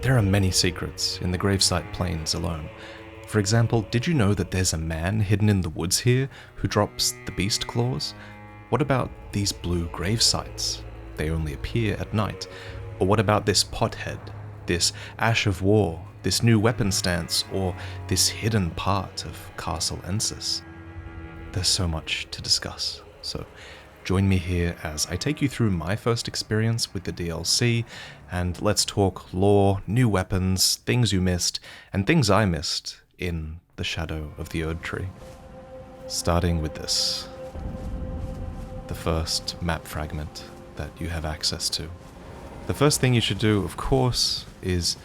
There are many secrets in the Gravesite Plains alone. For example, did you know that there's a man hidden in the woods here who drops the beast claws? What about these blue grave sites? They only appear at night. Or what about this pothead, this ash of war, this new weapon stance, or this hidden part of Castle Ensis? There's so much to discuss, so join me here as I take you through my first experience with the DLC, and let's talk lore, new weapons, things you missed, and things I missed in the shadow of the Erd Tree. Starting with this, the first map fragment that you have access to. The first thing you should do, of course, is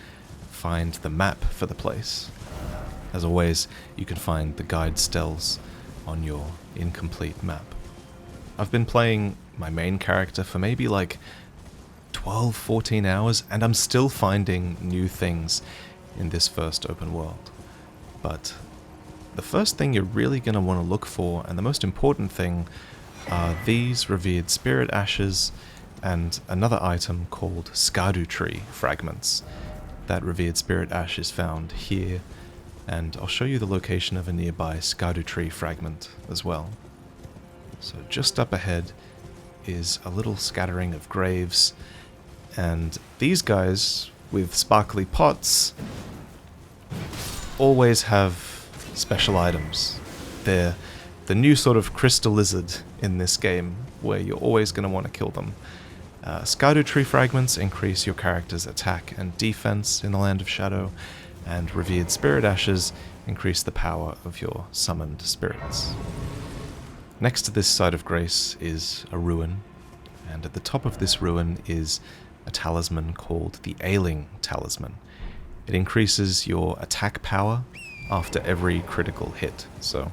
find the map for the place. As always, you can find the guide stells on your incomplete map. I've been playing my main character for maybe like 12-14 hours, and I'm still finding new things in this first open world. But the first thing you're really going to want to look for, and the most important thing, are these revered spirit ashes and another item called Cinder-tier fragments. That revered spirit ash is found here, and I'll show you the location of a nearby Cinder-tier fragment as well. So just up ahead is a little scattering of graves, and these guys with sparkly pots always have special items. They're the new sort of crystal lizard in this game, where you're always going to want to kill them. Cinder-tier fragments increase your character's attack and defense in the Land of Shadow, and revered spirit ashes increase the power of your summoned spirits. Next to this site of grace is a ruin, and at the top of this ruin is a talisman called the Ailing Talisman. It increases your attack power after every critical hit, so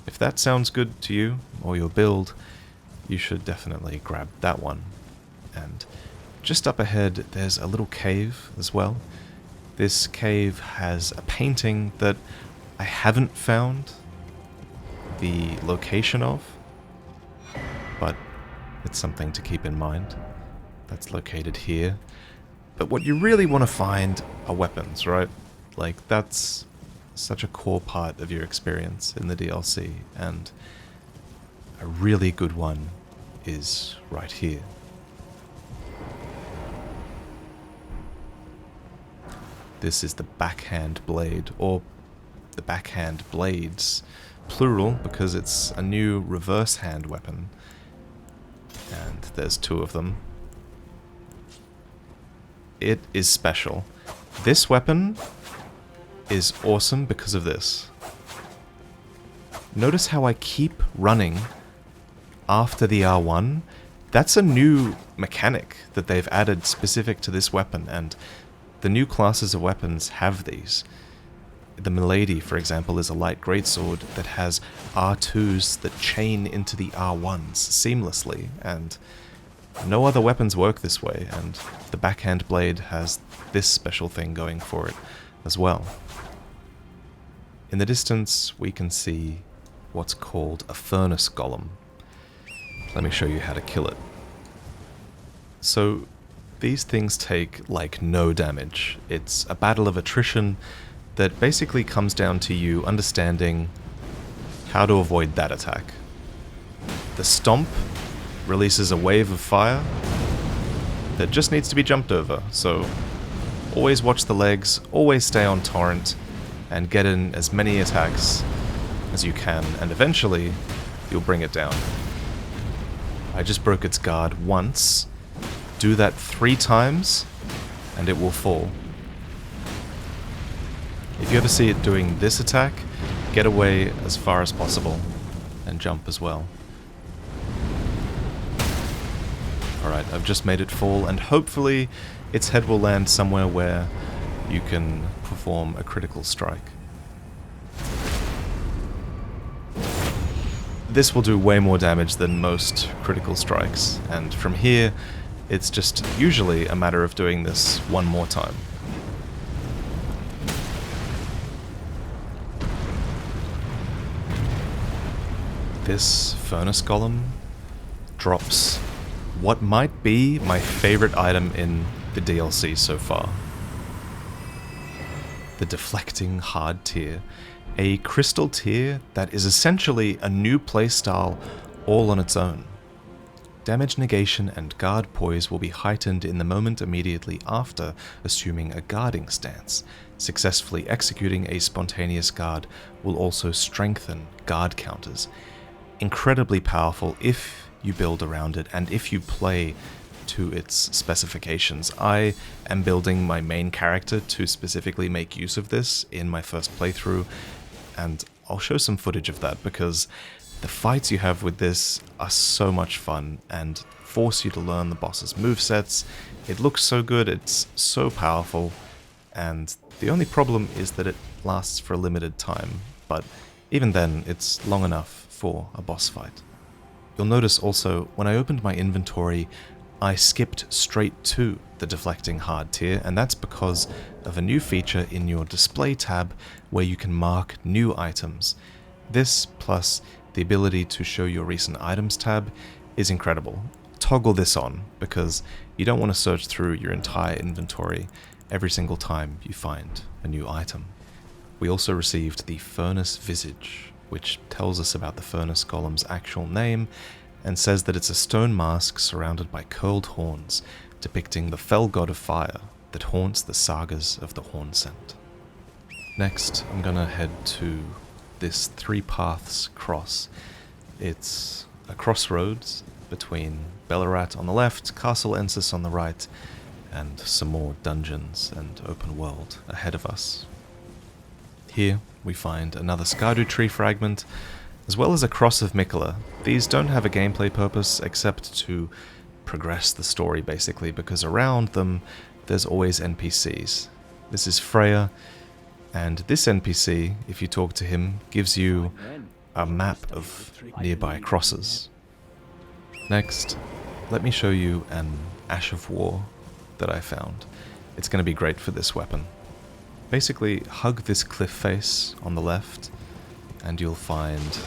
if that sounds good to you or your build, you should definitely grab that one. And just up ahead there's a little cave as well. This cave has a painting that I haven't found the location of, but it's something to keep in mind. That's located here. But what you really want to find are weapons, right? Like, that's such a core part of your experience in the DLC, and a really good one is right here. This is the backhand blade, or the backhand blades, plural, because it's a new reverse hand weapon. And there's two of them. It is special. This weapon is awesome because of this. Notice how I keep running after the R1? That's a new mechanic that they've added specific to this weapon, and the new classes of weapons have these. The Milady, for example, is a light greatsword that has R2s that chain into the R1s seamlessly, and no other weapons work this way, and the backhand blade has this special thing going for it as well. In the distance, we can see what's called a furnace golem. Let me show you how to kill it. So, these things take like no damage. It's a battle of attrition that basically comes down to you understanding how to avoid that attack. The stomp releases a wave of fire that just needs to be jumped over, so always watch the legs, always stay on torrent, and get in as many attacks as you can, and eventually you'll bring it down. I just broke its guard once. Do that 3 times, and it will fall. If you ever see it doing this attack, get away as far as possible, and jump as well. Alright, I've just made it fall, and hopefully its head will land somewhere where you can perform a critical strike. This will do way more damage than most critical strikes, and from here, it's just usually a matter of doing this one more time. This furnace golem drops what might be my favorite item in the DLC so far. the deflecting hard tier, a crystal tier that is essentially a new playstyle all on its own. Damage negation and guard poise will be heightened in the moment immediately after assuming a guarding stance. Successfully executing a spontaneous guard will also strengthen guard counters. Incredibly powerful if you build around it and if you play to its specifications. I am building my main character to specifically make use of this in my first playthrough, and I'll show some footage of that because the fights you have with this are so much fun and force you to learn the boss's movesets. It looks so good, it's so powerful, and the only problem is that it lasts for a limited time, but even then it's long enough for a boss fight. You'll notice also, when I opened my inventory, I skipped straight to the deflecting hard tier, and that's because of a new feature in your display tab where you can mark new items. This, plus the ability to show your recent items tab, is incredible. Toggle this on, because you don't want to search through your entire inventory every single time you find a new item. We also received the Furnace Visage, which tells us about the Furnace Golem's actual name, and says that it's a stone mask surrounded by curled horns, depicting the fell god of fire that haunts the sagas of the Hornsent. Next, I'm gonna head to this Three Paths cross. It's a crossroads between Belurat on the left, Castle Ensis on the right, and some more dungeons and open world ahead of us. Here, we find another Skardu tree fragment, as well as a Cross of Mikola. These don't have a gameplay purpose except to progress the story, basically, because around them there's always NPCs. This is Freya, and this NPC, if you talk to him, gives you a map of nearby crosses. Next, let me show you an Ash of War that I found. It's going to be great for this weapon. Basically, hug this cliff face on the left, and you'll find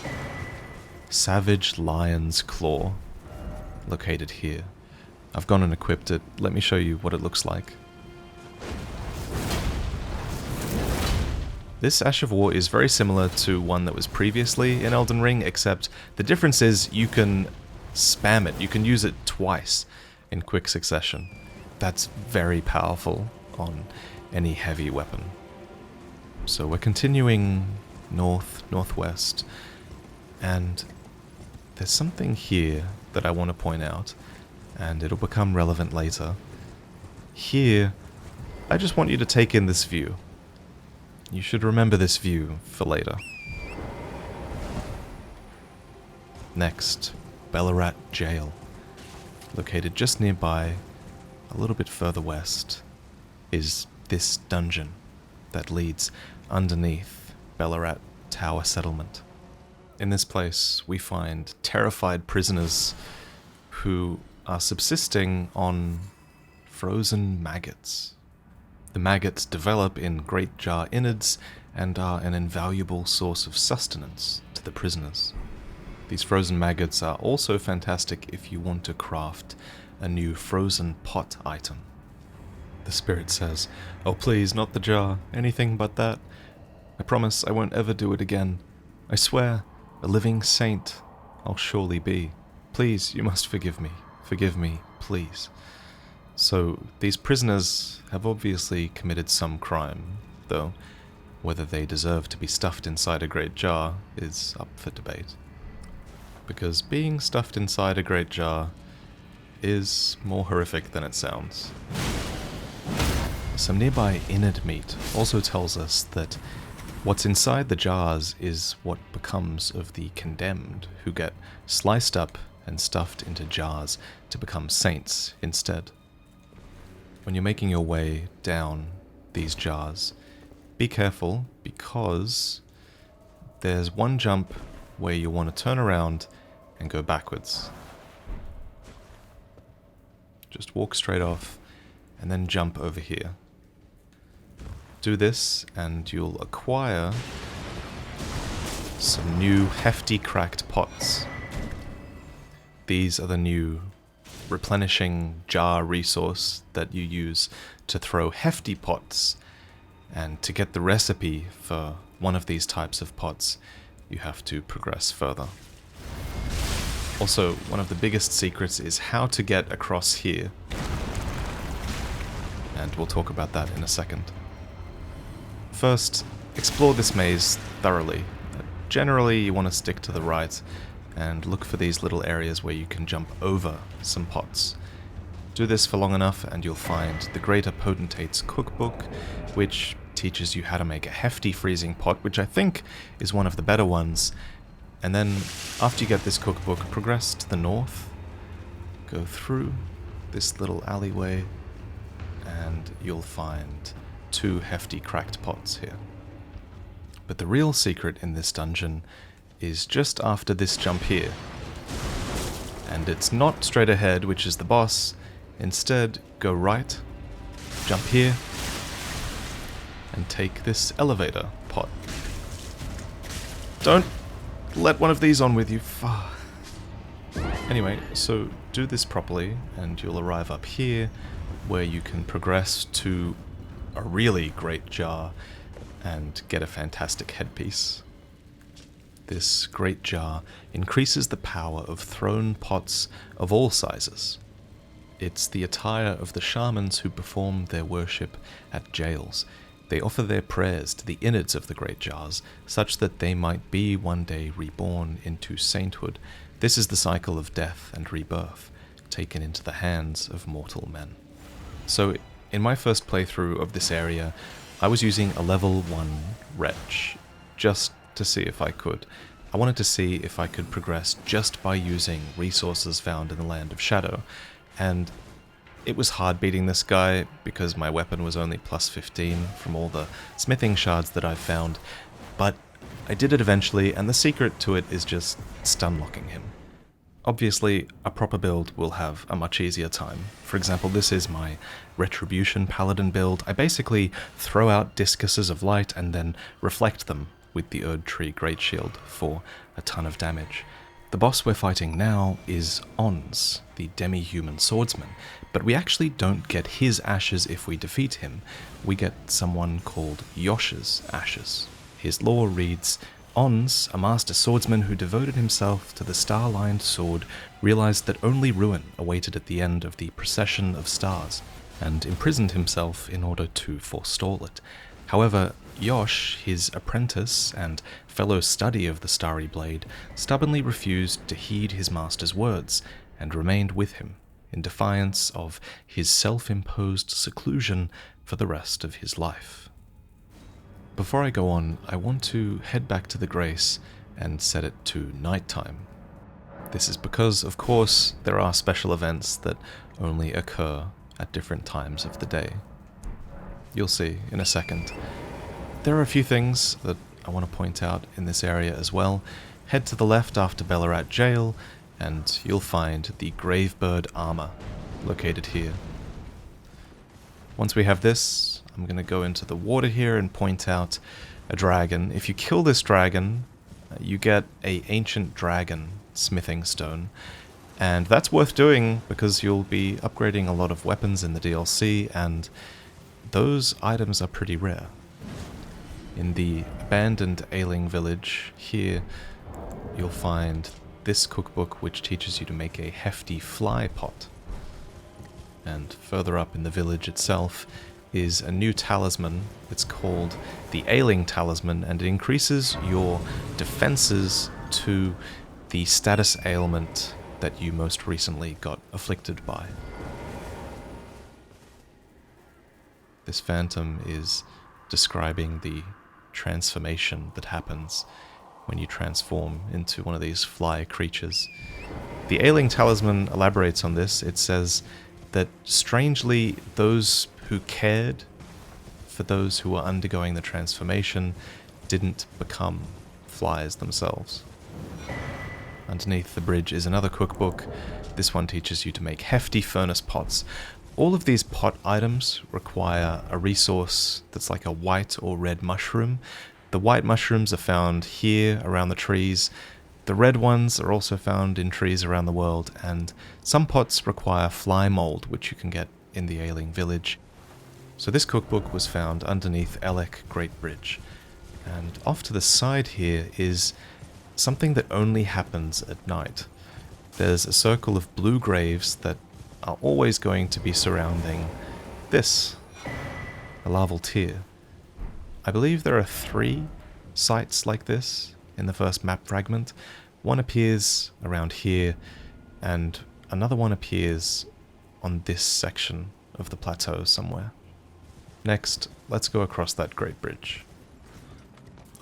Savage Lion's Claw located here. I've gone and equipped it. Let me show you what it looks like. This Ash of War is very similar to one that was previously in Elden Ring, except the difference is you can spam it. You can use it twice in quick succession. That's very powerful on any heavy weapon. So we're continuing northwest, and there's something here that I want to point out, and it'll become relevant later. Here, I just want you to take in this view. You should remember this view for later. Next, Belurat Jail. Located just nearby, a little bit further west, is this dungeon that leads underneath Belurat Tower Settlement. In this place, we find terrified prisoners who are subsisting on frozen maggots. The maggots develop in great jar innards and are an invaluable source of sustenance to the prisoners. These frozen maggots are also fantastic if you want to craft a new frozen pot item. The spirit says, "Oh please, not the jar, anything but that. I promise I won't ever do it again. I swear, a living saint I'll surely be. Please, you must forgive me, please." So, these prisoners have obviously committed some crime, though whether they deserve to be stuffed inside a great jar is up for debate. Because being stuffed inside a great jar is more horrific than it sounds. Some nearby innard meat also tells us that what's inside the jars is what becomes of the condemned, who get sliced up and stuffed into jars to become saints instead. When you're making your way down these jars, be careful, because there's one jump where you want to turn around and go backwards. Just walk straight off and then jump over here. Do this and you'll acquire some new hefty cracked pots. These are the new replenishing jar resource that you use to throw hefty pots and to get the recipe for one of these types of pots, you have to progress further. Also, one of the biggest secrets is how to get across here, and we'll talk about that in a second. First, explore this maze thoroughly. Generally, you want to stick to the right and look for these little areas where you can jump over some pots. Do this for long enough and you'll find the Greater Potentate's Cookbook, which teaches you how to make a hefty freezing pot, which I think is one of the better ones. And then, after you get this cookbook, progress to the north, go through this little alleyway, and you'll find 2 hefty cracked pots here. But the real secret in this dungeon is just after this jump here. And it's not straight ahead, which is the boss. Instead, go right, jump here, and take this elevator pot. Don't let one of these on with you. Anyway, so do this properly, and you'll arrive up here, where you can progress to a really great jar and get a fantastic headpiece. This great jar increases the power of thrown pots of all sizes. It's the attire of the shamans who perform their worship at jails. They offer their prayers to the innards of the great jars, such that they might be one day reborn into sainthood. This is the cycle of death and rebirth, taken into the hands of mortal men. So, in my first playthrough of this area, I was using a level 1 wretch, just to see if I could. I wanted to see if I could progress just by using resources found in the Land of Shadow, and it was hard beating this guy because my weapon was only plus 15 from all the smithing shards that I've found, but I did it eventually, and the secret to it is just stun-locking him. Obviously, a proper build will have a much easier time. For example, this is my Retribution Paladin build. I basically throw out discuses of light and then reflect them with the Erd Tree Great Shield for a ton of damage. The boss we're fighting now is Ons, the demi-human swordsman, but we actually don't get his ashes if we defeat him. We get someone called Yosh's ashes. His lore reads, Ons, a master swordsman who devoted himself to the star-lined sword, realized that only ruin awaited at the end of the procession of stars, and imprisoned himself in order to forestall it. However, Yosh, his apprentice and fellow study of the Starry Blade, stubbornly refused to heed his master's words, and remained with him, in defiance of his self-imposed seclusion for the rest of his life. Before I go on, I want to head back to the Grace and set it to nighttime. This is because, of course, there are special events that only occur at different times of the day. You'll see in a second. There are a few things that I want to point out in this area as well. Head to the left after Belurat Jail, and you'll find the Gravebird armor located here. Once we have this, I'm going to go into the water here and point out a dragon. If you kill this dragon, you get an ancient dragon smithing stone, and that's worth doing because you'll be upgrading a lot of weapons in the DLC, and those items are pretty rare. In the abandoned ailing village here, you'll find this cookbook which teaches you to make a hefty fly pot. And further up in the village itself is a new talisman. It's called the Ailing Talisman, and it increases your defenses to the status ailment that you most recently got afflicted by. This phantom is describing the transformation that happens when you transform into one of these fly creatures. The Ailing Talisman elaborates on this. It says that strangely those who cared for those who were undergoing the transformation didn't become flies themselves. Underneath the bridge is another cookbook. This one teaches you to make hefty furnace pots. All of these pot items require a resource that's like a white or red mushroom. The white mushrooms are found here around the trees. The red ones are also found in trees around the world, and some pots require fly mold, which you can get in the Ailing village. So this cookbook was found underneath Elec Great Bridge, and off to the side here is something that only happens at night. There's a circle of blue graves that are always going to be surrounding this, a larval tier. I believe there are 3 sites like this in the first map fragment. One appears around here, and another one appears on this section of the plateau somewhere. Next, let's go across that great bridge.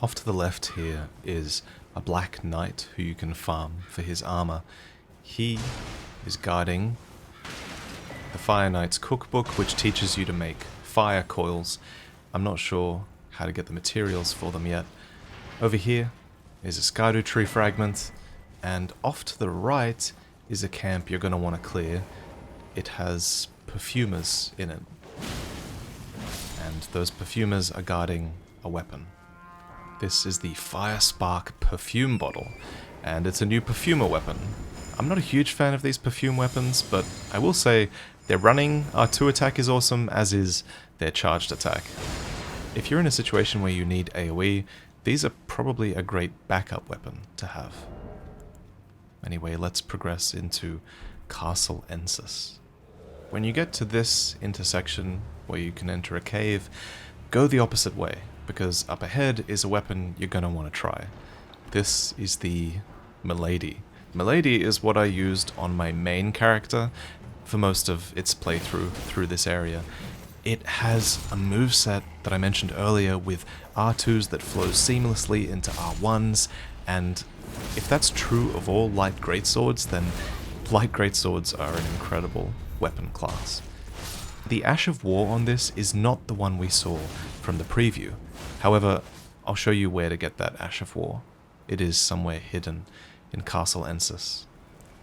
Off to the left here is a black knight who you can farm for his armor. He is guarding the Fire Knight's cookbook, which teaches you to make fire coils. I'm not sure how to get the materials for them yet. Over here is a Cinder-tier fragment, and off to the right is a camp you're going to want to clear. It has perfumers in it, and those perfumers are guarding a weapon. This is the Fire Spark perfume bottle, and it's a new perfumer weapon. I'm not a huge fan of these perfume weapons, but I will say their running R2 attack is awesome, as is their charged attack. If you're in a situation where you need AoE, these are probably a great backup weapon to have. Anyway, let's progress into Castle Ensis. When you get to this intersection where you can enter a cave, go the opposite way, because up ahead is a weapon you're going to want to try. This is the Milady. Milady is what I used on my main character for most of its playthrough through this area. It has a moveset that I mentioned earlier with R2s that flow seamlessly into R1s, and if that's true of all light greatswords, then light greatswords are an incredible weapon class. The Ash of War on this is not the one we saw from the preview. However, I'll show you where to get that Ash of War. It is somewhere hidden in Castle Ensis.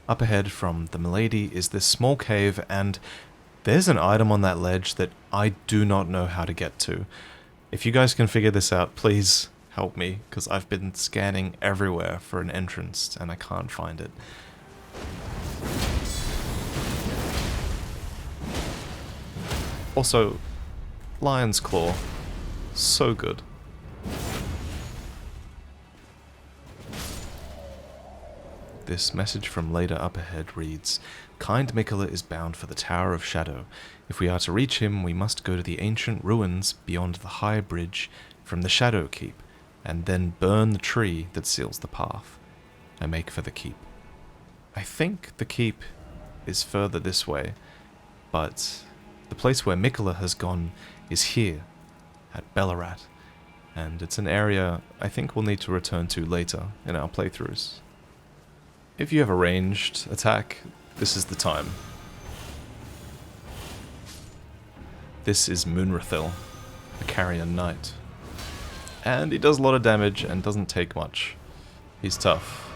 Up ahead from the Milady is this small cave, and there's an item on that ledge that I do not know how to get to. If you guys can figure this out, please help me, because I've been scanning everywhere for an entrance and I can't find it. Also, Lion's Claw, so good. This message from later up ahead reads, "Kind Miquella is bound for the Tower of Shadow. If we are to reach him, we must go to the ancient ruins beyond the high bridge from the Shadow Keep, and then burn the tree that seals the path. I make for the keep." I think the keep is further this way, but the place where Miquella has gone is here, at Belurat, and it's an area I think we'll need to return to later in our playthroughs. If you have a ranged attack, this is the time. This is Moonrathil, a carrion knight. And he does a lot of damage and doesn't take much. He's tough.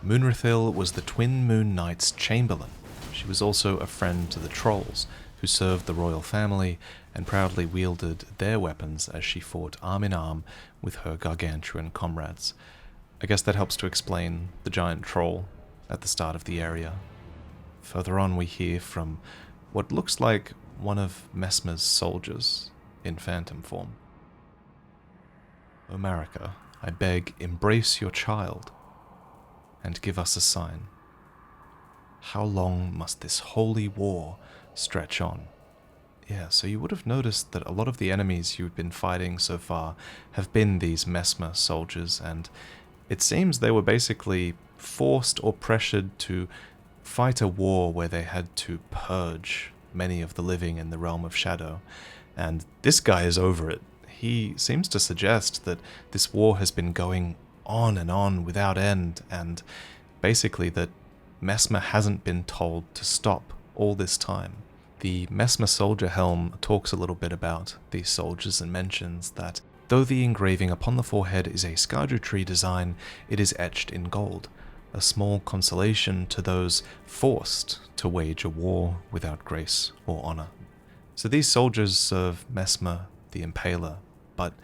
Moonrathil was the Twin Moon Knight's chamberlain. She was also a friend to the trolls, who served the royal family and proudly wielded their weapons as she fought arm in arm with her gargantuan comrades. I guess that helps to explain the giant troll at the start of the area. Further on we hear from what looks like one of Messmer's soldiers in phantom form. "O Marika, I beg, embrace your child and give us a sign. How long must this holy war stretch on?" Yeah, so you would have noticed that a lot of the enemies you've been fighting so far have been these Messmer soldiers, and it seems they were basically forced or pressured to fight a war where they had to purge many of the living in the realm of shadow. And this guy is over it. He seems to suggest that this war has been going on without end, and basically that Messmer hasn't been told to stop all this time. The Messmer soldier helm talks a little bit about these soldiers and mentions that though the engraving upon the forehead is a Cinder-tier design, it is etched in gold, a small consolation to those forced to wage a war without grace or honor. So these soldiers serve Messmer the Impaler, but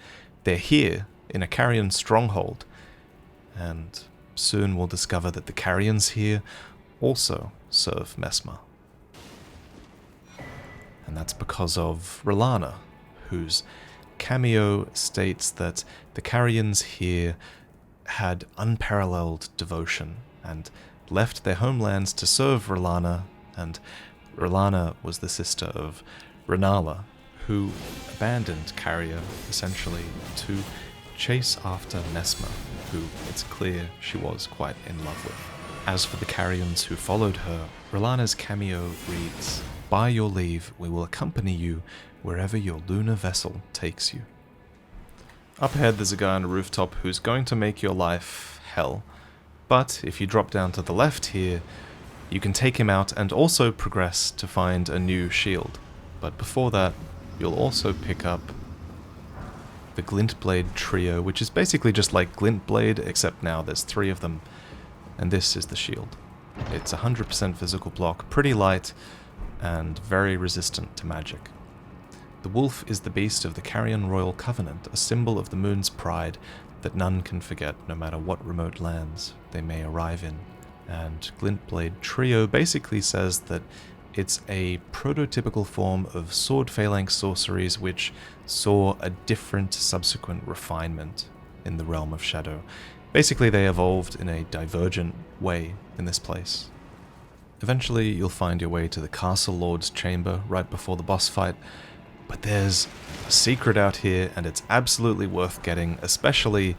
they're here in a carrion stronghold, and soon we'll discover that the carrions here also serve Messmer. and that's because of R'hllana, whose cameo states that the Carians here had unparalleled devotion and left their homelands to serve R'hllana, and R'hllana was the sister of Rennala, who abandoned Caria, essentially, to chase after Messmer, who it's clear she was quite in love with. As for the Carians who followed her, R'hllana's cameo reads, "By your leave, we will accompany you wherever your lunar vessel takes you." Up ahead there's a guy on a rooftop who's going to make your life hell. But if you drop down to the left here, you can take him out and also progress to find a new shield. But before that, you'll also pick up the Glintblade trio, which is basically just like Glintblade, except now there's 3 of them. And this is the shield. It's 100% physical block, pretty light, and very resistant to magic. The wolf is the beast of the Carian Royal Covenant, a symbol of the moon's pride that none can forget, no matter what remote lands they may arrive in. And Glintblade Trio basically says that it's a prototypical form of sword phalanx sorceries which saw a different subsequent refinement in the realm of shadow. Basically, they evolved in a divergent way in this place. Eventually, you'll find your way to the Castle Lord's chamber right before the boss fight, but there's a secret out here, and it's absolutely worth getting, especially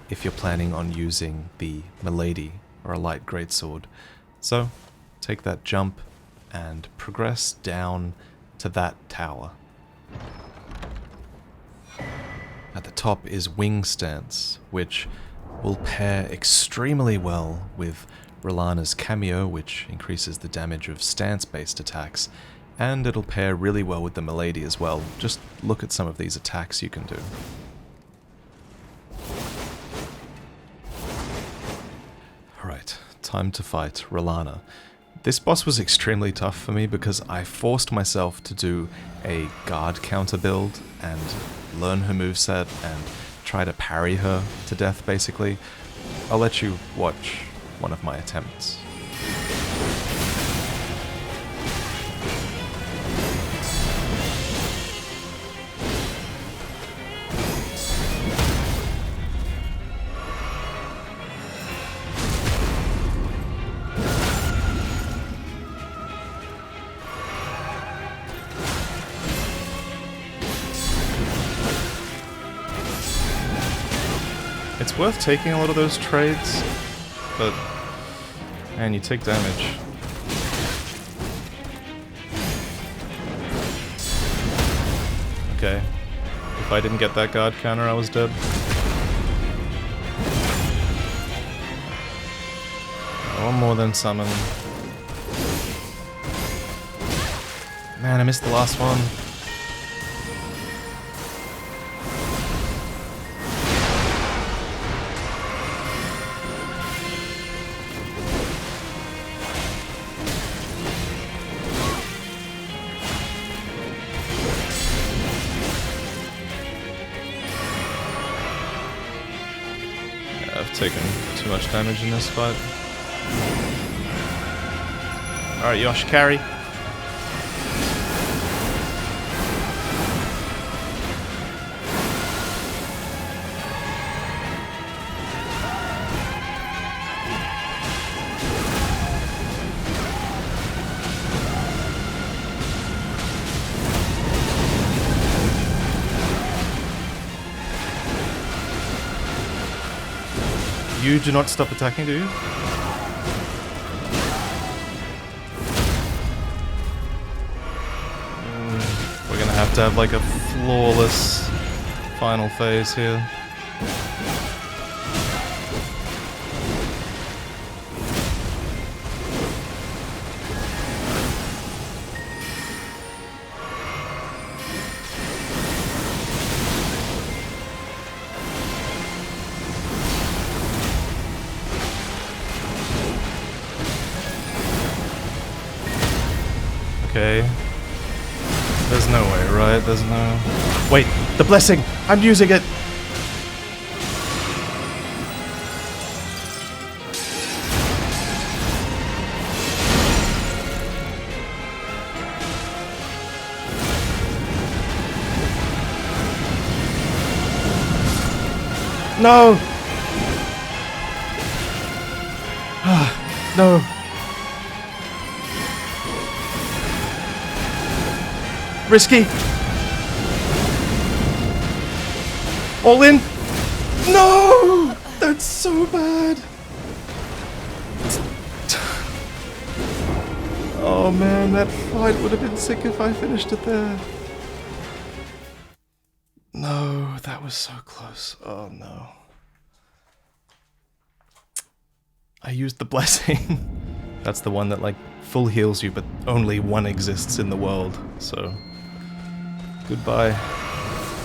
if you're planning on using the Milady, or a light greatsword. So, take that jump and progress down to that tower. At the top is Wing Stance, which will pair extremely well with R'hllana's cameo, which increases the damage of stance-based attacks, and it'll pair really well with the Milady as well. Just look at some of these attacks you can do. Alright, time to fight R'hllana. This boss was extremely tough for me because I forced myself to do a guard counter build and learn her moveset and try to parry her to death, basically. I'll let you watch one of my attempts. It's worth taking a lot of those trades, but man, you take damage. Okay, if I didn't get that guard counter, I was dead. One more than summon. Man, I missed the last one. I've taken too much damage in this fight. Alright, Yosh, carry. You do not stop attacking, do you? We're gonna have to have like a flawless final phase here. Okay. There's no way, right? There's no... Wait! The blessing! I'm using it! No! No! Risky! All in! No! That's so bad! Oh man, that fight would have been sick if I finished it there. No, that was so close. Oh no. I used the blessing. That's the one that like full heals you, but only one exists in the world, so goodbye,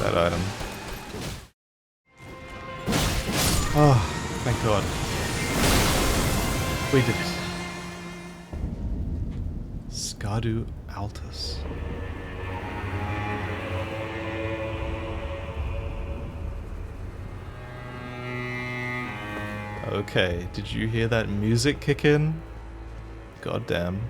that item. Oh, thank God. We did it. Scadu Altus. Okay, did you hear that music kick in? Goddamn.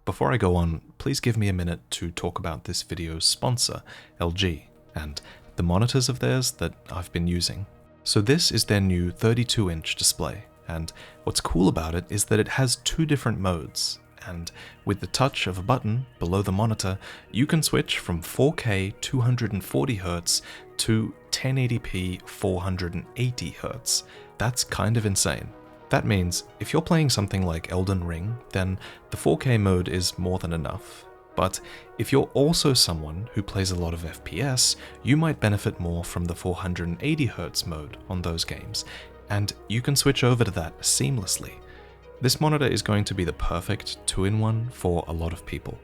Before I go on, please give me a minute to talk about this video's sponsor, LG, and the monitors of theirs that I've been using. So this is their new 32-inch display, and what's cool about it is that it has two different modes, and with the touch of a button below the monitor, you can switch from 4K 240Hz to 1080p 480Hz. That's kind of insane. That means if you're playing something like Elden Ring, then the 4K mode is more than enough. But if you're also someone who plays a lot of FPS, you might benefit more from the 480Hz mode on those games, and you can switch over to that seamlessly. This monitor is going to be the perfect 2-in-1 for a lot of people.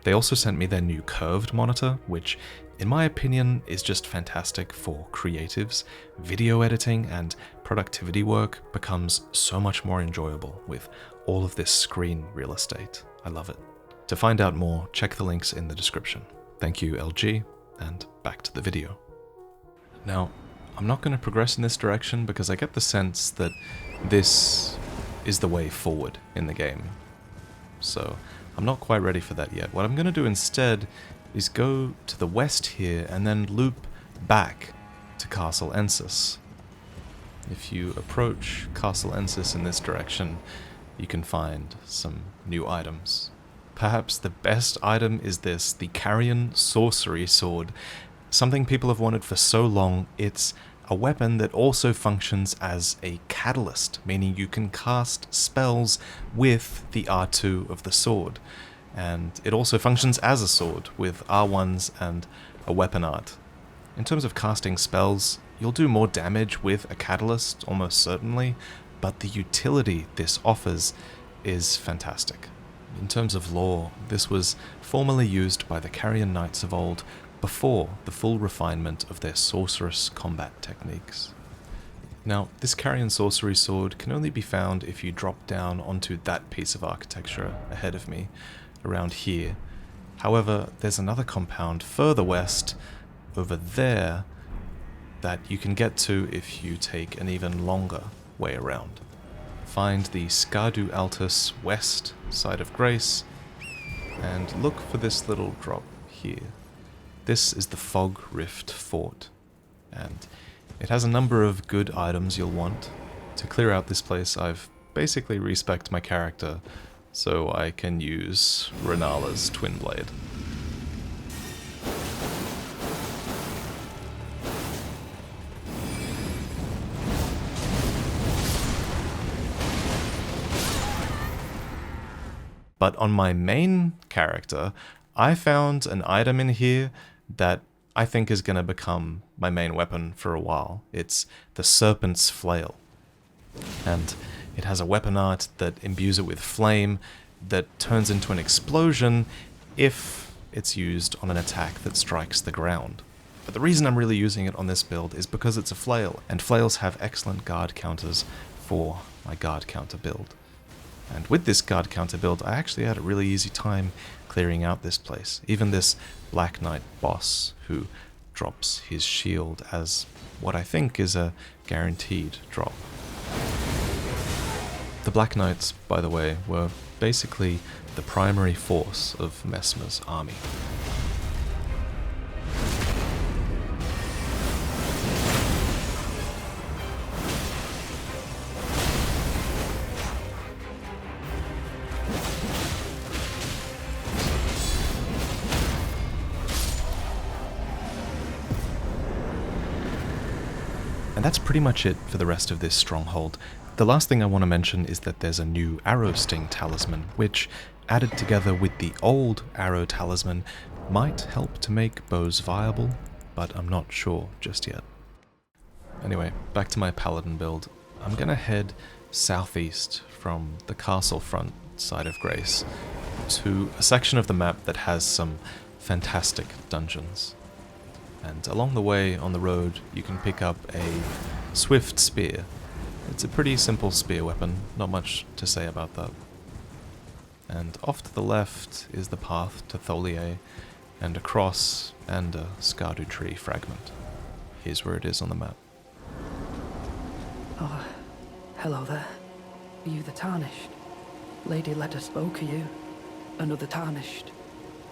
They also sent me their new curved monitor, which in my opinion is just fantastic for creatives. Video editing and productivity work becomes so much more enjoyable with all of this screen real estate. I love it. To find out more, check the links in the description. Thank you, LG, and back to the video. Now, I'm not going to progress in this direction because I get the sense that this is the way forward in the game. So I'm not quite ready for that yet. What I'm going to do instead is go to the west here and then loop back to Castle Ensis. If you approach Castle Ensis in this direction, you can find some new items. Perhaps the best item is this, the Carrion Sorcery Sword. Something people have wanted for so long. It's a weapon that also functions as a catalyst, meaning you can cast spells with the R2 of the sword. And it also functions as a sword with R1s and a weapon art. In terms of casting spells, you'll do more damage with a catalyst, almost certainly, but the utility this offers is fantastic. In terms of lore, this was formerly used by the Carrion Knights of old before the full refinement of their sorcerous combat techniques. Now, this Carrion Sorcery Sword can only be found if you drop down onto that piece of architecture ahead of me, around here. However, there's another compound further west, over there, that you can get to if you take an even longer way around. Find the Scadu Altus west side of Grace, and look for this little drop here. This is the Fog Rift Fort, and it has a number of good items you'll want. To clear out this place, I've basically respec'd my character, so I can use Renala's Twin Blade. But on my main character, I found an item in here that I think is going to become my main weapon for a while. It's the Serpent's Flail. And it has a weapon art that imbues it with flame that turns into an explosion if it's used on an attack that strikes the ground. But the reason I'm really using it on this build is because it's a flail, and flails have excellent guard counters for my guard counter build. And with this guard counter build, I actually had a really easy time clearing out this place. Even this Black Knight boss, who drops his shield as what I think is a guaranteed drop. The Black Knights, by the way, were basically the primary force of Messmer's army. And that's pretty much it for the rest of this stronghold. The last thing I want to mention is that there's a new arrow sting talisman, which, added together with the old arrow talisman, might help to make bows viable, but I'm not sure just yet. Anyway, back to my paladin build. I'm gonna head southeast from the castle front side of Grace to a section of the map that has some fantastic dungeons. And along the way on the road you can pick up a swift spear. It's a pretty simple spear weapon, not much to say about that. And off to the left is the path to Tholier, and a cross and a Scardu tree fragment. Here's where it is on the map. Oh, hello there. Are you the Tarnished? Lady Leda spoke of you. Another Tarnished,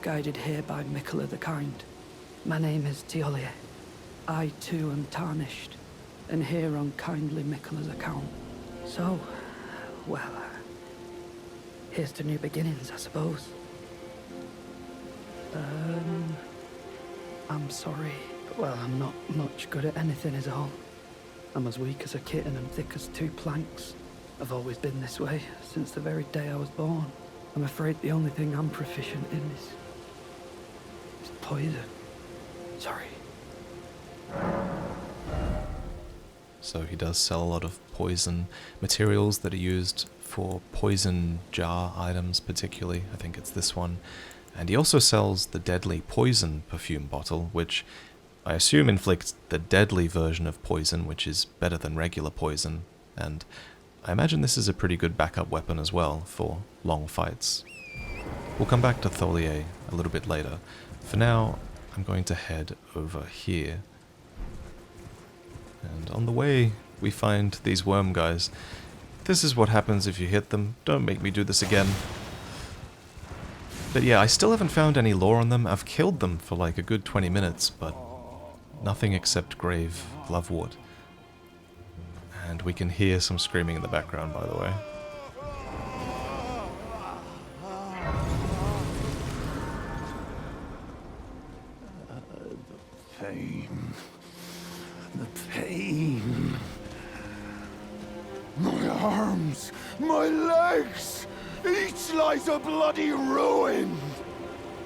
guided here by Mikola the Kind. My name is Tiolier. I too am Tarnished, and here on kindly Mikola's account. So, well, here's to new beginnings, I suppose. I'm sorry. Well, I'm not much good at anything is all. I'm as weak as a kitten and thick as two planks. I've always been this way, since the very day I was born. I'm afraid the only thing I'm proficient in is poison. Sorry. So he does sell a lot of poison materials that are used for poison jar items particularly. I think it's this one. And he also sells the deadly poison perfume bottle, which I assume inflicts the deadly version of poison, which is better than regular poison. And I imagine this is a pretty good backup weapon as well for long fights. We'll come back to Tholier a little bit later. For now, I'm going to head over here. And on the way, we find these worm guys. This is what happens if you hit them. Don't make me do this again. But yeah, I still haven't found any lore on them. I've killed them for like a good 20 minutes, but nothing except grave lovewood. And we can hear some screaming in the background, by the way. The pain. The pain. My arms, my legs, each lies a bloody ruin.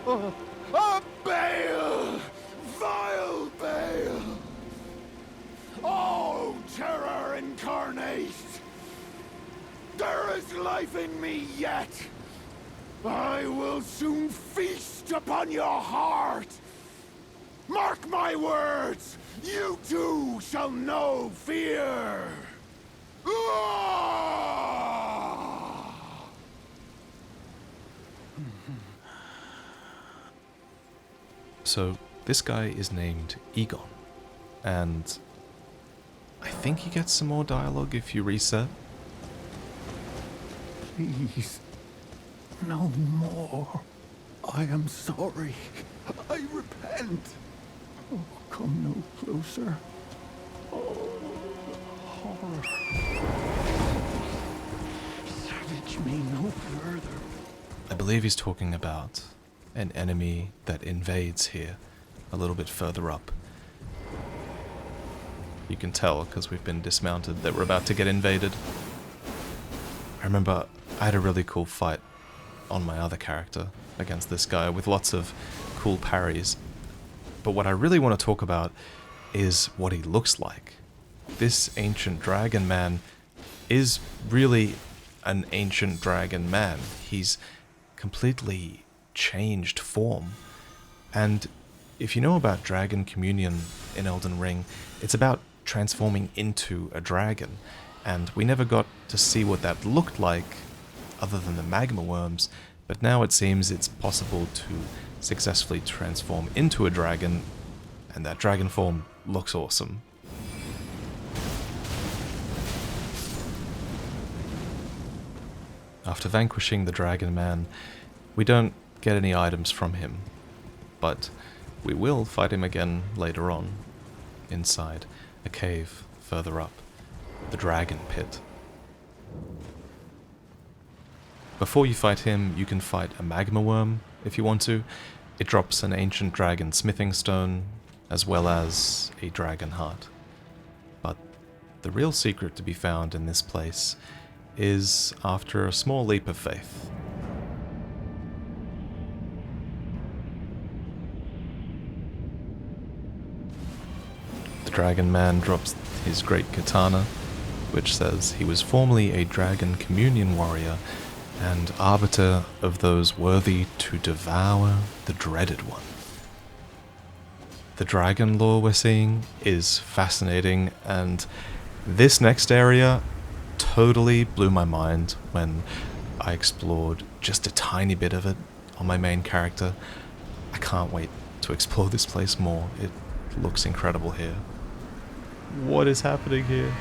A bale, vile bale. Oh, terror incarnate! There is life in me yet. I will soon feast upon your heart. Mark my words, you too shall know fear. So, this guy is named Egon, and I think he gets some more dialogue if you reset. Please, no more. I am sorry. I repent. Oh, come no closer. Oh, horror. Savage me no further. I believe he's talking about an enemy that invades here, a little bit further up. You can tell, because we've been dismounted, that we're about to get invaded. I remember I had a really cool fight on my other character against this guy with lots of cool parries. But what I really want to talk about is what he looks like. This ancient dragon man is really an ancient dragon man. He's completely changed form. And if you know about Dragon Communion in Elden Ring, it's about transforming into a dragon. And we never got to see what that looked like other than the magma worms, but now it seems it's possible to successfully transform into a dragon, and that dragon form looks awesome. After vanquishing the dragon man, we don't get any items from him, but we will fight him again later on, inside a cave further up, the dragon pit. Before you fight him, you can fight a magma worm if you want to. It drops an ancient dragon smithing stone, as well as a dragon heart. But the real secret to be found in this place is after a small leap of faith. The Dragon Man drops his great katana, which says he was formerly a dragon communion warrior and arbiter of those worthy to devour the dreaded one. The dragon lore we're seeing is fascinating, and this next area totally blew my mind when I explored just a tiny bit of it on my main character. I can't wait to explore this place more. It looks incredible here. What is happening here?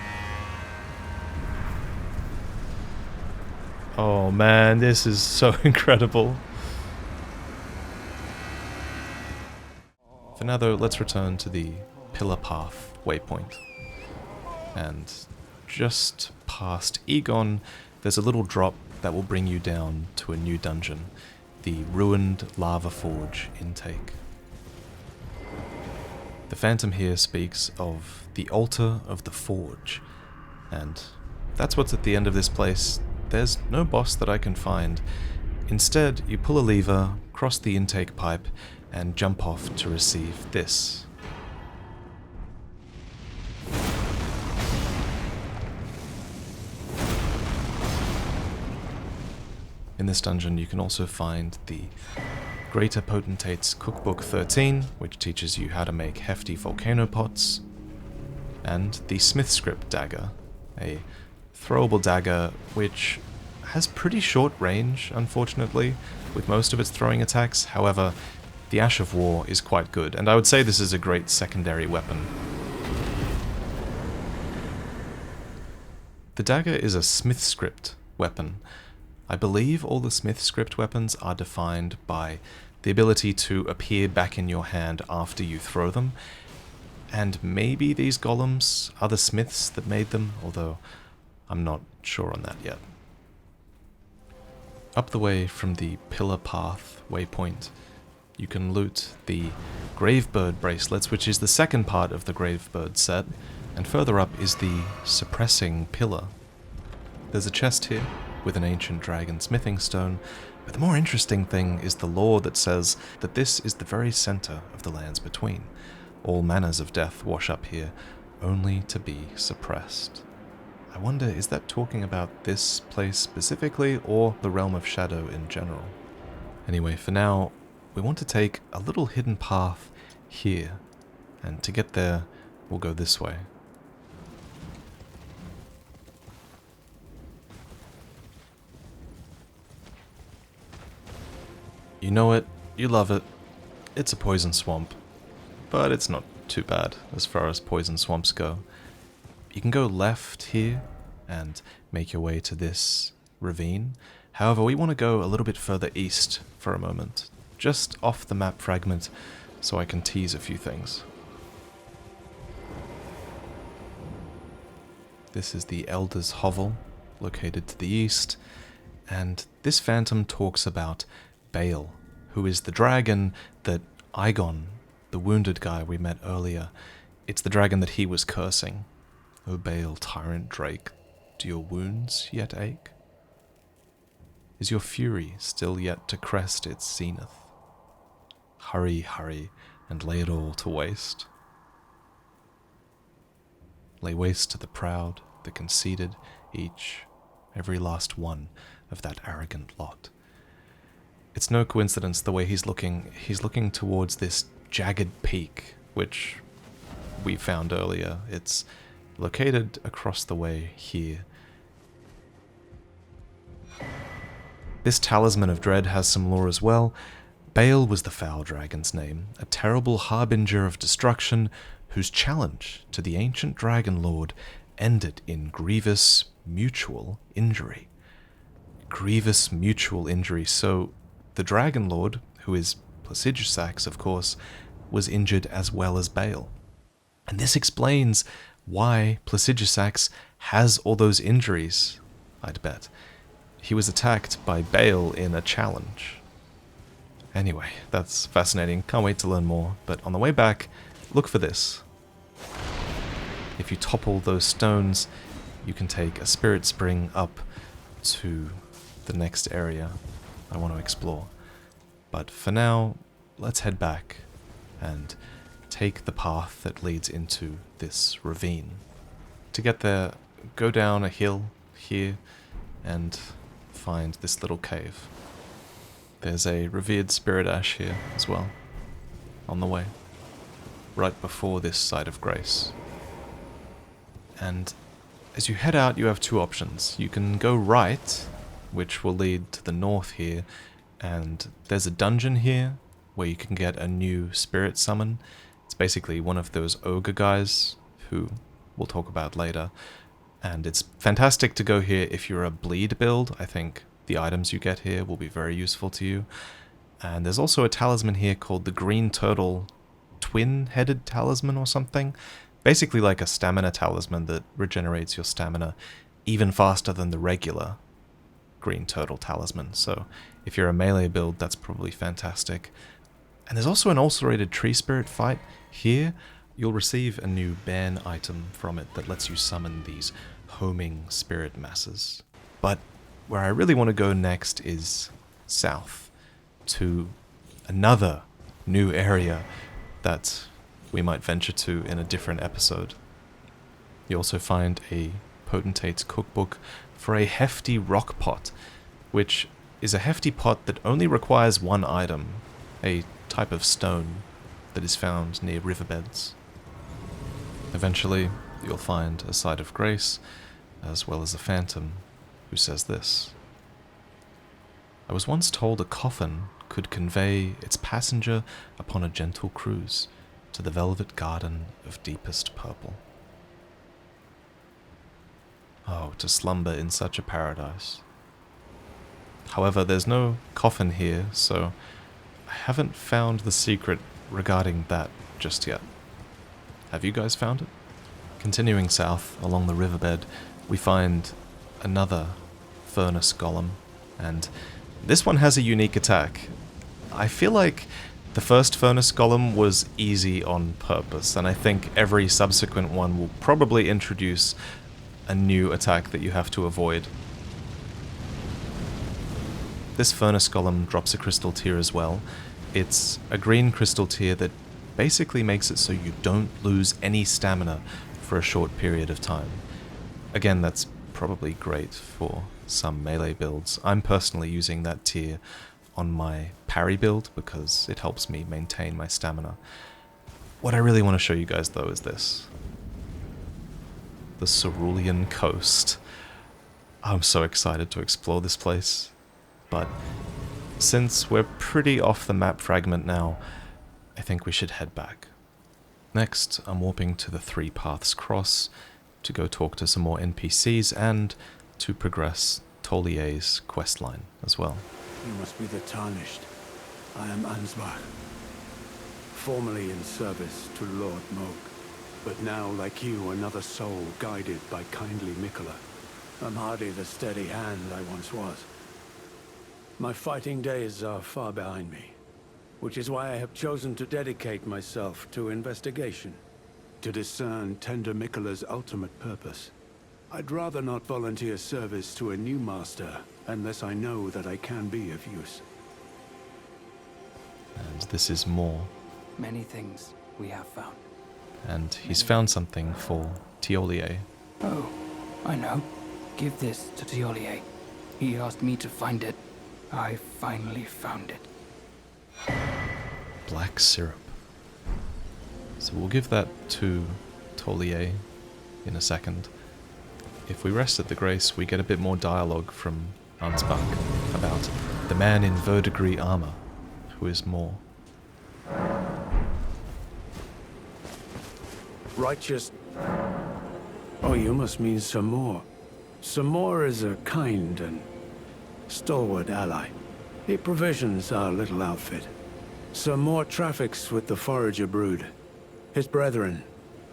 Oh man, this is so incredible. For now though, let's return to the Pillar Path waypoint. And just past Egon, there's a little drop that will bring you down to a new dungeon, the Ruined Lava Forge intake. The Phantom here speaks of the Altar of the Forge, and that's what's at the end of this place. There's no boss that I can find. Instead, you pull a lever, cross the intake pipe, and jump off to receive this. In this dungeon, you can also find the Greater Potentate's Cookbook 13, which teaches you how to make hefty volcano pots, and the Smith Script Dagger, a throwable dagger which has pretty short range, unfortunately, with most of its throwing attacks. However, the Ash of War is quite good, and I would say this is a great secondary weapon. The dagger is a Smith Script weapon. I believe all the Smith Script weapons are defined by the ability to appear back in your hand after you throw them, and maybe these golems are the smiths that made them, although I'm not sure on that yet. Up the way from the Pillar Path waypoint, you can loot the Gravebird bracelets, which is the second part of the Gravebird set, and further up is the Suppressing Pillar. There's a chest here with an ancient dragon smithing stone, but the more interesting thing is the lore that says that this is the very center of the lands between. All manners of death wash up here, only to be suppressed. I wonder, is that talking about this place specifically, or the Realm of Shadow in general? Anyway, for now, we want to take a little hidden path here, and to get there, we'll go this way. You know it, you love it, it's a poison swamp, but it's not too bad as far as poison swamps go. You can go left here and make your way to this ravine. However, we want to go a little bit further east for a moment, just off the map fragment, so I can tease a few things. This is the Elder's Hovel, located to the east, and this phantom talks about Baal, who is the dragon that Igon, the wounded guy we met earlier, it's the dragon that he was cursing. O Baal, tyrant Drake, do your wounds yet ache? Is your fury still yet to crest its zenith? Hurry, hurry, and lay it all to waste. Lay waste to the proud, the conceited, every last one of that arrogant lot. It's no coincidence the way he's looking towards this jagged peak, which we found earlier. It's located across the way here. This Talisman of Dread has some lore as well. Baal was the foul dragon's name, a terrible harbinger of destruction whose challenge to the ancient dragon lord ended in grievous mutual injury. Grievous mutual injury, so the Dragon Lord, who is Placidusax, of course, was injured as well as Baal. And this explains why Placidusax has all those injuries, I'd bet. He was attacked by Baal in a challenge. Anyway, that's fascinating. Can't wait to learn more. But on the way back, look for this. if you topple those stones, you can take a spirit spring up to the next area I want to explore. But for now, let's head back and take the path that leads into this ravine. To get there, go down a hill here and find this little cave. There's a revered spirit ash here as well, on the way, right before this site of grace. And as you head out, you have two options. You can go right, which will lead to the north here, and there's a dungeon here where you can get a new spirit summon. It's basically one of those ogre guys who we'll talk about later. And it's fantastic to go here if you're a bleed build. I think the items you get here will be very useful to you. And there's also a talisman here called the Green Turtle Twin-Headed Talisman or something. Basically like a stamina talisman that regenerates your stamina even faster than the regular Green Turtle Talisman. So if you're a melee build, that's probably fantastic. And there's also an ulcerated tree spirit fight here. You'll receive a new ban item from it that lets you summon these homing spirit masses. But where I really want to go next is south, to another new area that we might venture to in a different episode. You also find a potentate's cookbook for a hefty rock pot, which is a hefty pot that only requires one item, a type of stone that is found near riverbeds. Eventually, you'll find a site of grace, as well as a phantom who says this: I was once told a coffin could convey its passenger upon a gentle cruise to the velvet garden of deepest purple. Oh, to slumber in such a paradise. However, there's no coffin here, so I haven't found the secret regarding that just yet. Have you guys found it? Continuing south along the riverbed, we find another furnace golem, and this one has a unique attack. I feel like the first furnace golem was easy on purpose, and I think every subsequent one will probably introduce a new attack that you have to avoid. This furnace golem drops a crystal tier as well. It's a green crystal tier that basically makes it so you don't lose any stamina for a short period of time. Again, that's probably great for some melee builds. I'm personally using that tier on my parry build because it helps me maintain my stamina. What I really want to show you guys though is this. The Cerulean Coast. I'm so excited to explore this place, but since we're pretty off the map fragment now, I think we should head back. Next, I'm warping to the Three Paths Cross to go talk to some more NPCs and to progress Tolier's questline as well. You must be the Tarnished. I am Ansbach, formerly in service to Lord Moog, but now, like you, another soul guided by kindly Mikola. I'm hardly the steady hand I once was. My fighting days are far behind me, which is why I have chosen to dedicate myself to investigation, to discern Tender Mikola's ultimate purpose. I'd rather not volunteer service to a new master unless I know that I can be of use. And this is more. Many things we have found. And he's found something for Tiolier. Oh, I know. Give this to Tiolier. He asked me to find it. I finally found it. Black syrup. So we'll give that to Tolier in a second. If we rest at the Grace, we get a bit more dialogue from Ansbach about the man in verdigris armor, who is more. Righteous... Oh, you must mean Samor. Samor is a kind and stalwart ally. He provisions our little outfit. Samor traffics with the Forager brood, his brethren,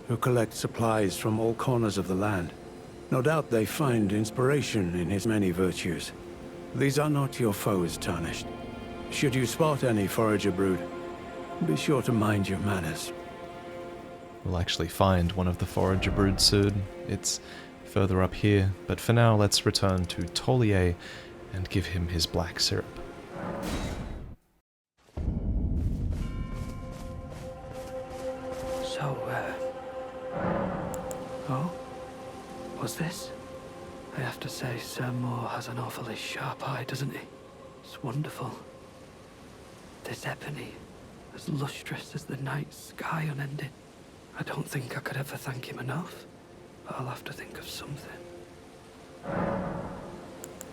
who collect supplies from all corners of the land. No doubt they find inspiration in his many virtues. These are not your foes, Tarnished. Should you spot any Forager brood, be sure to mind your manners. We'll actually find one of the forager brood soon. It's further up here, but for now let's return to Tolier and give him his black syrup. So, oh? What's this? I have to say, Sir Moore has an awfully sharp eye, doesn't he? It's wonderful. This ebony, as lustrous as the night sky unending. I don't think I could ever thank him enough, but I'll have to think of something.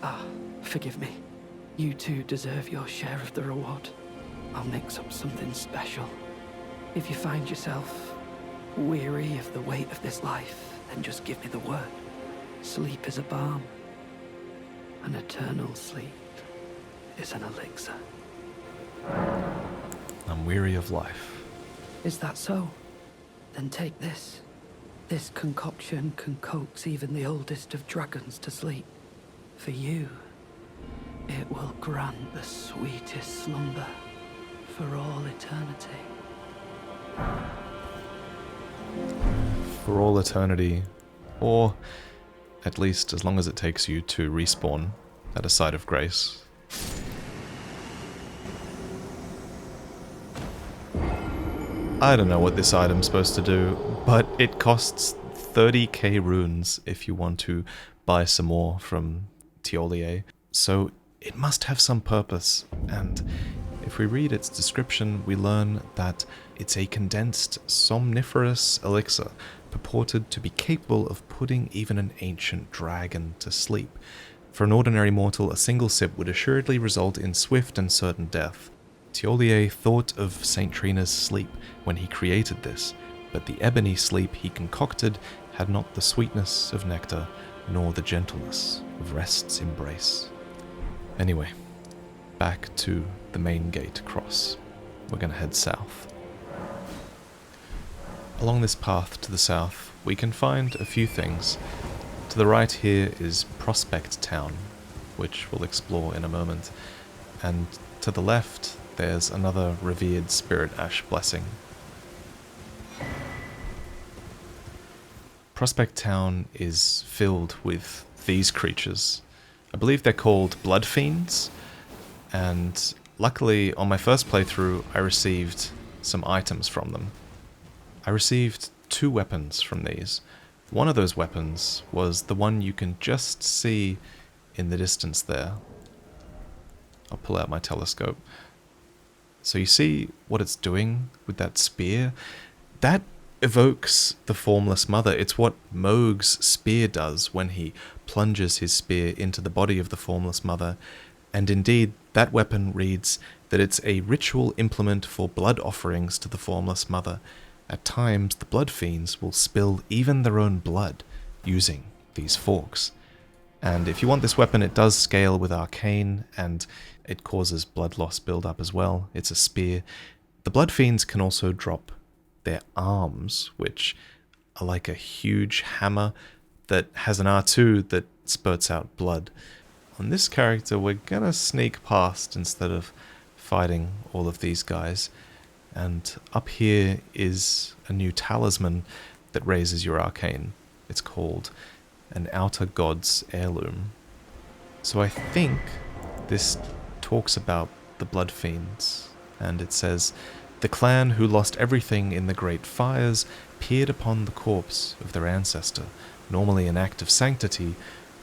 Ah, forgive me. You two deserve your share of the reward. I'll mix up something special. If you find yourself weary of the weight of this life, then just give me the word. Sleep is a balm. An eternal sleep is an elixir. I'm weary of life. Is that so? Then take this. This concoction can coax even the oldest of dragons to sleep. For you, it will grant the sweetest slumber for all eternity. For all eternity, or at least as long as it takes you to respawn at a site of grace. I don't know what this item's supposed to do, but it costs 30k runes if you want to buy some more from Tolier, so it must have some purpose, and if we read its description, we learn that it's a condensed somniferous elixir purported to be capable of putting even an ancient dragon to sleep. For an ordinary mortal, a single sip would assuredly result in swift and certain death. Tolier thought of St. Trina's sleep when he created this, but the ebony sleep he concocted had not the sweetness of nectar, nor the gentleness of rest's embrace. Anyway, back to the main gate across. We're gonna head south. Along this path to the south, we can find a few things. To the right here is Prospect Town, which we'll explore in a moment, and to the left there's another revered Spirit Ash blessing. Prospect Town is filled with these creatures. I believe they're called Blood Fiends, and luckily on my first playthrough I received some items from them. I received 2 weapons from these. One of those weapons was the one you can just see in the distance there. I'll pull out my telescope. So you see what it's doing with that spear? That evokes the Formless Mother. It's what Mohg's spear does when he plunges his spear into the body of the Formless Mother. And indeed, that weapon reads that it's a ritual implement for blood offerings to the Formless Mother. At times, the Blood Fiends will spill even their own blood using these forks. And if you want this weapon, it does scale with Arcane, and it causes blood loss build-up as well. It's a spear. The Blood Fiends can also drop their arms, which are like a huge hammer that has an R2 that spurts out blood. On this character, we're gonna sneak past instead of fighting all of these guys. And up here is a new talisman that raises your arcane. It's called an Outer God's Heirloom. So I think this talks about the Blood Fiends, and it says, "The clan who lost everything in the great fires peered upon the corpse of their ancestor, normally an act of sanctity,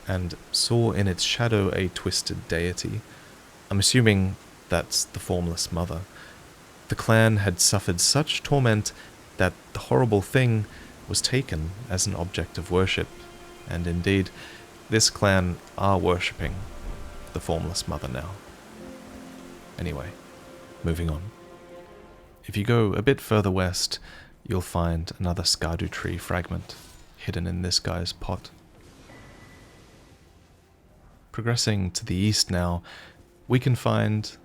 and saw in its shadow a twisted deity." I'm assuming that's the Formless Mother. The clan had suffered such torment that the horrible thing was taken as an object of worship, and indeed, this clan are worshipping the Formless Mother now. Anyway, moving on. If you go a bit further west, you'll find another Skardu tree fragment hidden in this guy's pot. Progressing to the east now, we can find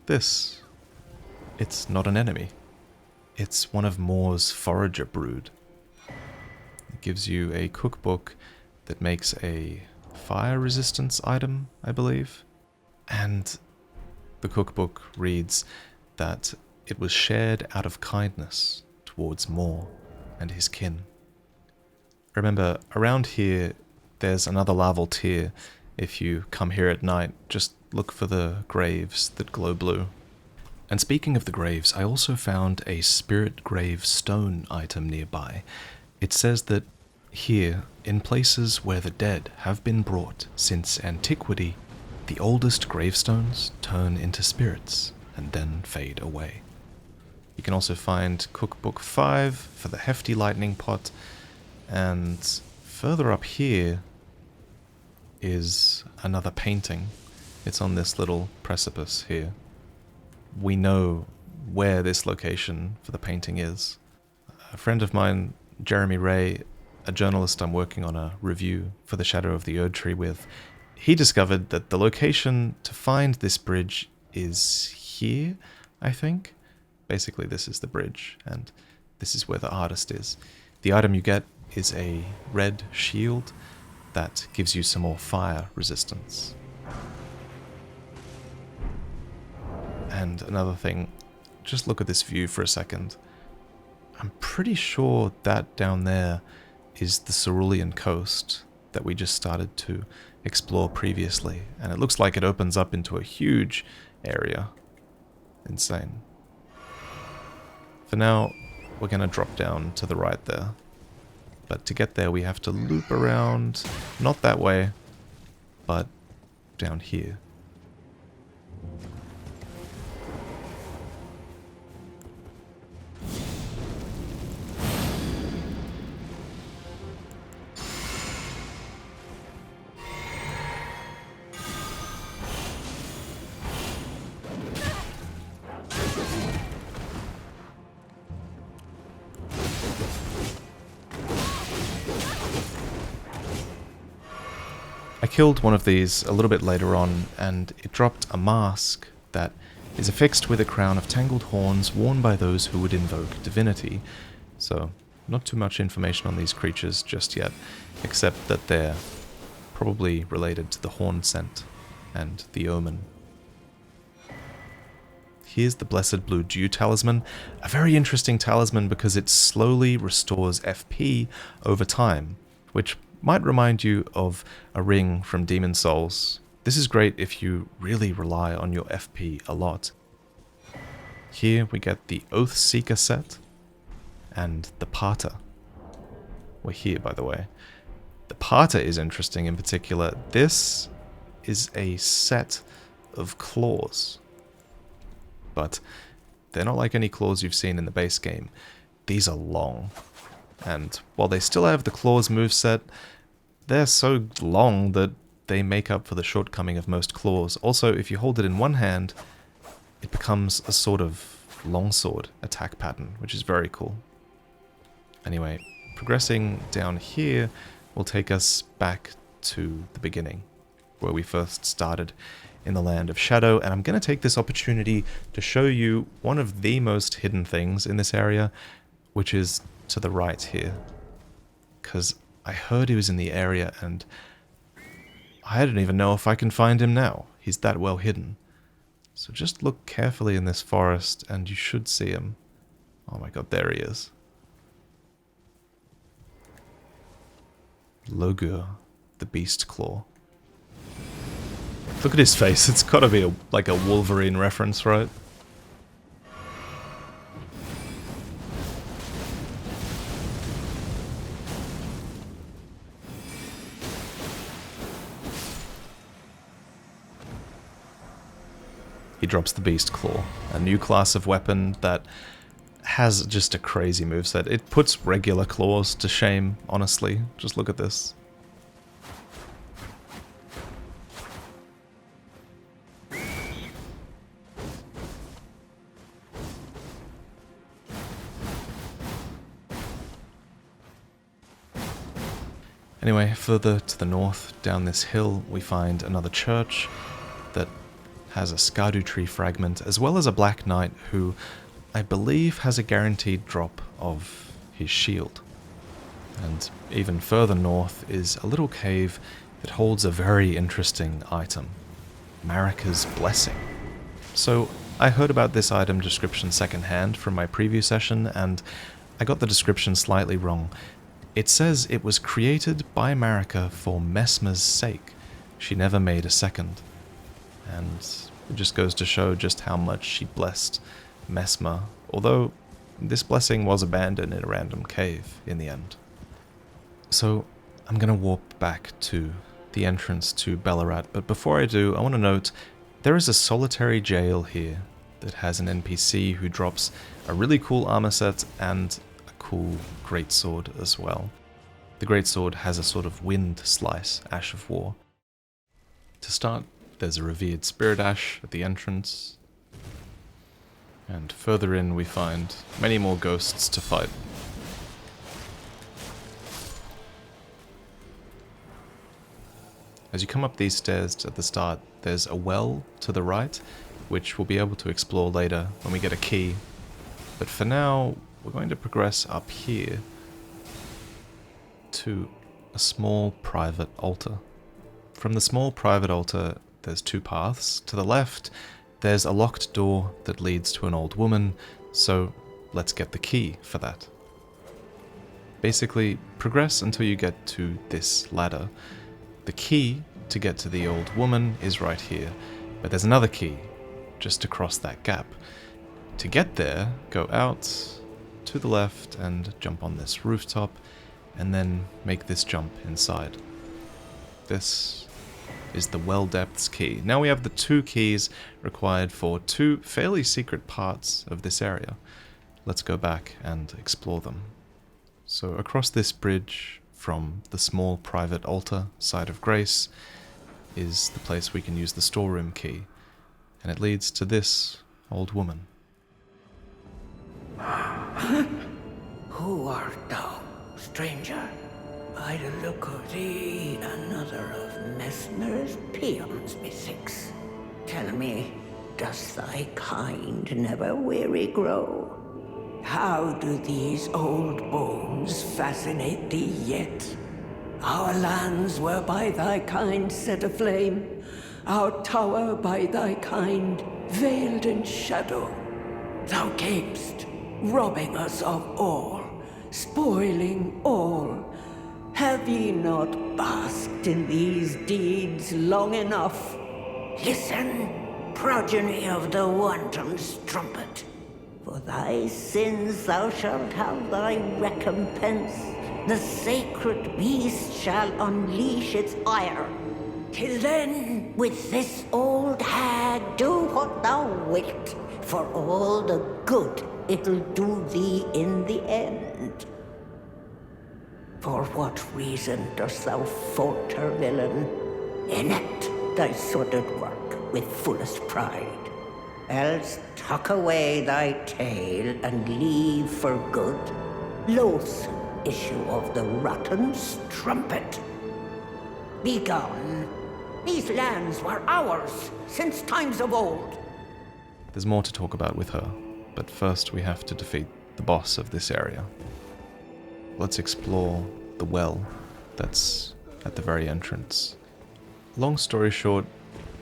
this. It's not an enemy. It's one of Moore's forager brood. It gives you a cookbook that makes a fire resistance item, I believe. And the cookbook reads that it was shared out of kindness towards Moore. and his kin. Remember, around here, there's another larval tier. If you come here at night, just look for the graves that glow blue. And speaking of the graves, I also found a spirit grave stone item nearby. It says that here, in places where the dead have been brought since antiquity, the oldest gravestones turn into spirits and then fade away. You can also find Cookbook 5 for the hefty lightning pot, and further up here is another painting. It's on this little precipice here. We know where this location for the painting is. A friend of mine, Jeremy Ray, a journalist I'm working on a review for The Shadow of the Erd Tree with, he discovered that the location to find this bridge is here, I think. Basically, this is the bridge, and this is where the artist is. The item you get is a red shield that gives you some more fire resistance. And another thing, just look at this view for a second. I'm pretty sure that down there is the Cerulean coast that we just started to explore previously, and it looks like it opens up into a huge area. Insane. For now, we're going to drop down to the right there. But to get there, we have to loop around, not that way, but down here. I killed one of these a little bit later on, and it dropped a mask that is affixed with a crown of tangled horns worn by those who would invoke divinity. So, not too much information on these creatures just yet, except that they're probably related to the horn scent and the omen. Here's the Blessed Blue Dew Talisman, a very interesting talisman because it slowly restores FP over time, which might remind you of a ring from Demon Souls. This is great if you really rely on your FP a lot. Here we get the Oath Seeker set and the Pater. We're here, by the way. The Pater is interesting in particular. This is a set of claws, but they're not like any claws you've seen in the base game. These are long, and while they still have the claws moveset, they're so long that they make up for the shortcoming of most claws. Also, if you hold it in one hand, it becomes a sort of longsword attack pattern, which is very cool. Anyway, progressing down here will take us back to the beginning, where we first started in the Land of Shadow, and I'm going to take this opportunity to show you one of the most hidden things in this area, which is to the right here. Because I heard he was in the area, and I don't even know if I can find him now. He's that well hidden. So just look carefully in this forest, and you should see him. Oh my god, there he is. Logur, the Beast Claw. Look at his face, it's gotta be like a Wolverine reference, right? He drops the Beast Claw, a new class of weapon that has just a crazy moveset. It puts regular claws to shame, honestly. Just look at this. Anyway, further to the north, down this hill, we find another church that has a Scardu tree fragment, as well as a Black Knight who I believe has a guaranteed drop of his shield. And even further north is a little cave that holds a very interesting item, Marika's Blessing. So I heard about this item description secondhand from my preview session, and I got the description slightly wrong. It says it was created by Marika for Messmer's sake. She never made a second. And it just goes to show just how much she blessed Messmer, although this blessing was abandoned in a random cave in the end. So I'm going to warp back to the entrance to Belurat, but before I do, I want to note there is a solitary jail here that has an NPC who drops a really cool armor set and a cool greatsword as well. The greatsword has a sort of wind slice, Ash of War. To start, there's a revered spirit ash at the entrance, and further in we find many more ghosts to fight. As you come up these stairs at the start, there's a well to the right, which we'll be able to explore later when we get a key. But for now, we're going to progress up here to a small private altar. From the small private altar, there's two paths. To the left, there's a locked door that leads to an old woman, so let's get the key for that. Basically, progress until you get to this ladder. The key to get to the old woman is right here, but there's another key just across that gap. To get there, go out to the left and jump on this rooftop, and then make this jump inside. This is the Well Depths key. Now we have the two keys required for two fairly secret parts of this area. Let's go back and explore them. So across this bridge from the small private altar side of Grace is the place we can use the storeroom key, and it leads to this old woman. Who art thou, stranger? By the look of thee, another of Messmer's peons, methinks. Tell me, does thy kind never weary grow? How do these old bones fascinate thee yet? Our lands were by thy kind set aflame, our tower by thy kind veiled in shadow. Thou camest, robbing us of all, spoiling all. Have ye not basked in these deeds long enough? Listen, progeny of the wanton's trumpet. For thy sins thou shalt have thy recompense. The sacred beast shall unleash its ire. Till then, with this old hag, do what thou wilt, for all the good it'll do thee in the end. For what reason dost thou falter, villain? Enact thy sordid work with fullest pride. Else tuck away thy tale and leave for good. Loathsome issue of the rotten strumpet. Begone. These lands were ours since times of old. There's more to talk about with her, but first we have to defeat the boss of this area. Let's explore the well that's at the very entrance. Long story short,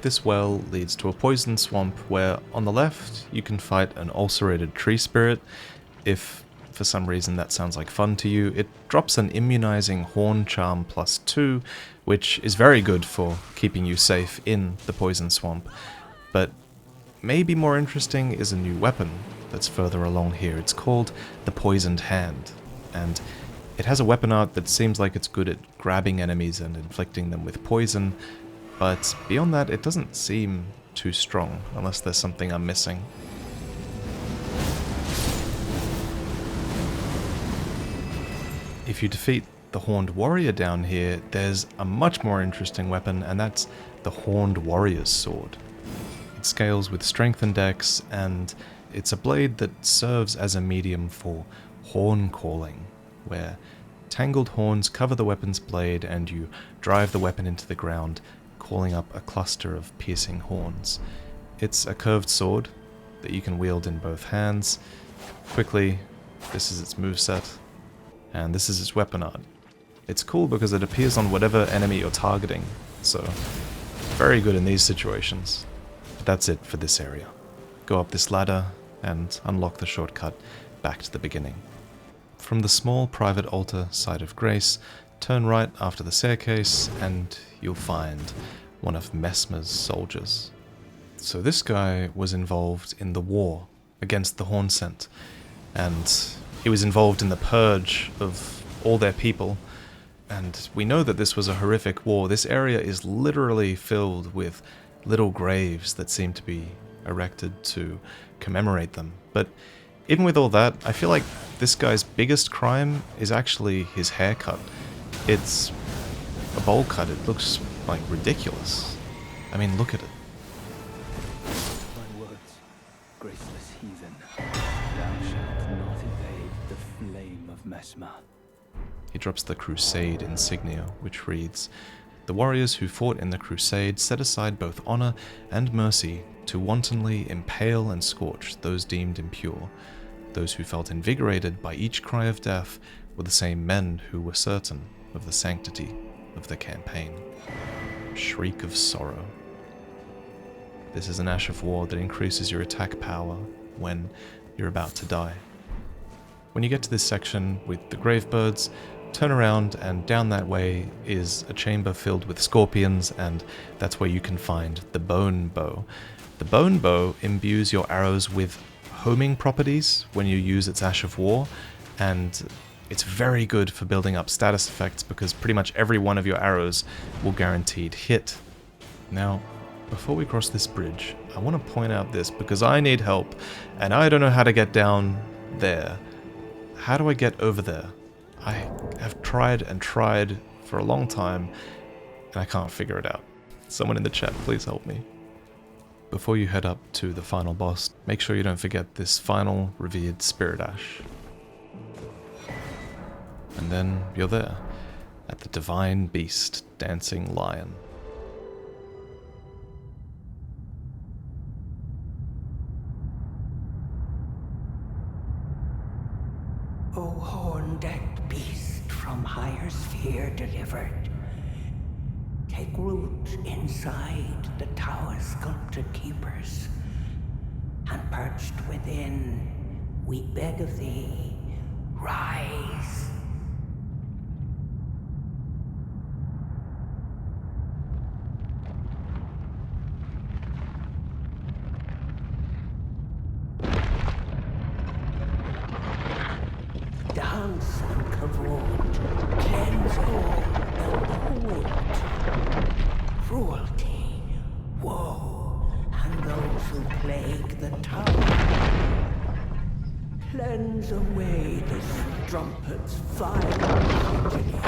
this well leads to a poison swamp where on the left you can fight an ulcerated tree spirit. If for some reason that sounds like fun to you, it drops an immunizing horn charm +2, which is very good for keeping you safe in the poison swamp. But maybe more interesting is a new weapon that's further along here. It's called the Poisoned Hand, and it has a weapon art that seems like it's good at grabbing enemies and inflicting them with poison, but beyond that it doesn't seem too strong, unless there's something I'm missing. If you defeat the Horned Warrior down here, there's a much more interesting weapon, and that's the Horned Warrior's Sword. It scales with strength and dex, and it's a blade that serves as a medium for horn calling, where tangled horns cover the weapon's blade and you drive the weapon into the ground, calling up a cluster of piercing horns. It's a curved sword that you can wield in both hands. Quickly, this is its moveset, and this is its weapon art. It's cool because it appears on whatever enemy you're targeting, so very good in these situations. But that's it for this area. Go up this ladder and unlock the shortcut back to the beginning. from the small private altar site of grace, turn right after the staircase and you'll find one of Messmer's soldiers. So this guy was involved in the war against the Hornsent, and he was involved in the purge of all their people. And we know that this was a horrific war. This area is literally filled with little graves that seem to be erected to commemorate them. But even with all that, I feel like this guy's biggest crime is actually his haircut. It's a bowl cut. It looks like ridiculous. I mean, look at it. My words, graceless heathen, thou shalt not evade the flame of Messmer. He drops the Crusade insignia, which reads, "The warriors who fought in the Crusade set aside both honor and mercy to wantonly impale and scorch those deemed impure. Those who felt invigorated by each cry of death were the same men who were certain of the sanctity of the campaign." Shriek of sorrow. This is an ash of war that increases your attack power when you're about to die. When you get to this section with the gravebirds, turn around and down that way is a chamber filled with scorpions, and that's where you can find the bone bow. The bone bow imbues your arrows with homing properties when you use its Ash of War, and it's very good for building up status effects because pretty much every one of your arrows will guaranteed hit. Now, before we cross this bridge, I want to point out this because I need help, and I don't know how to get down there. How do I get over there? I have tried and tried for a long time, and I can't figure it out. Someone in the chat, please help me. Before you head up to the final boss, make sure you don't forget this final revered Spirit Ash. And then you're there, at the Divine Beast Dancing Lion. O horn-decked beast from higher sphere delivered, take root inside the tower sculpted keepers, and perched within, we beg of thee, rise. Dance and kavod, cleanse all and hold. Cruelty, woe, and those who plague the tower. Cleanse away this strumpet's vile agony.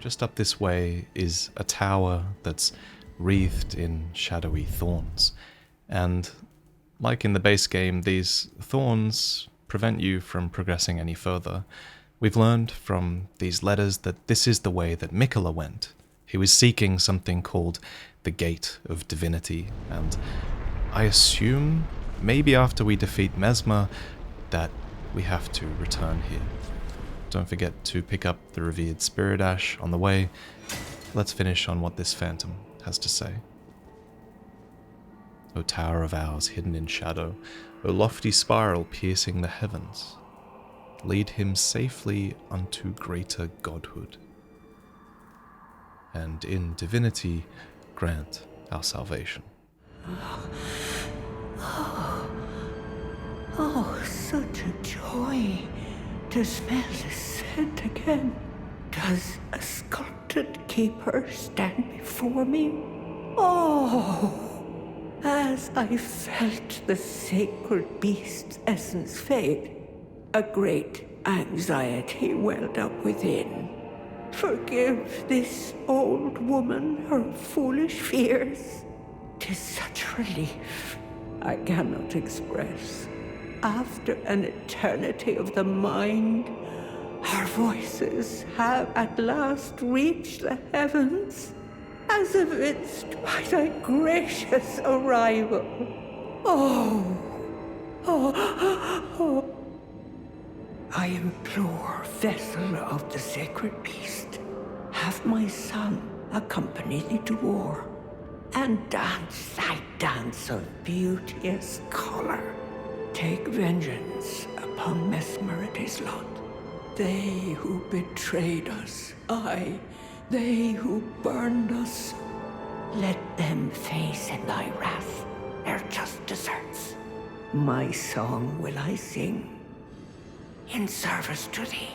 just up this way is a tower that's wreathed in shadowy thorns. And like in the base game, these thorns prevent you from progressing any further. We've learned from these letters that this is the way that Mikola went. He was seeking something called the Gate of Divinity, and I assume maybe after we defeat Mesmer that we have to return here. Don't forget to pick up the revered Spirit Ash on the way. Let's finish on what this phantom has to say. O tower of ours hidden in shadow, O lofty spiral piercing the heavens, lead him safely unto greater godhood, and in divinity grant our salvation. Oh, such a joy to smell the scent again. Does a sculpted keeper stand before me? Oh, as I felt the sacred beast's essence fade, a great anxiety welled up within. Forgive this old woman her foolish fears. 'Tis such relief I cannot express. After an eternity of the mind, our voices have at last reached the heavens, as evinced by thy gracious arrival. Oh. I implore, vessel of the sacred beast, have my son accompany thee to war, and dance thy dance of beauteous color. Take vengeance upon Mesmer and his lot. They who betrayed us, aye, they who burned us, let them face in thy wrath their just deserts. My song will I sing in service to thee.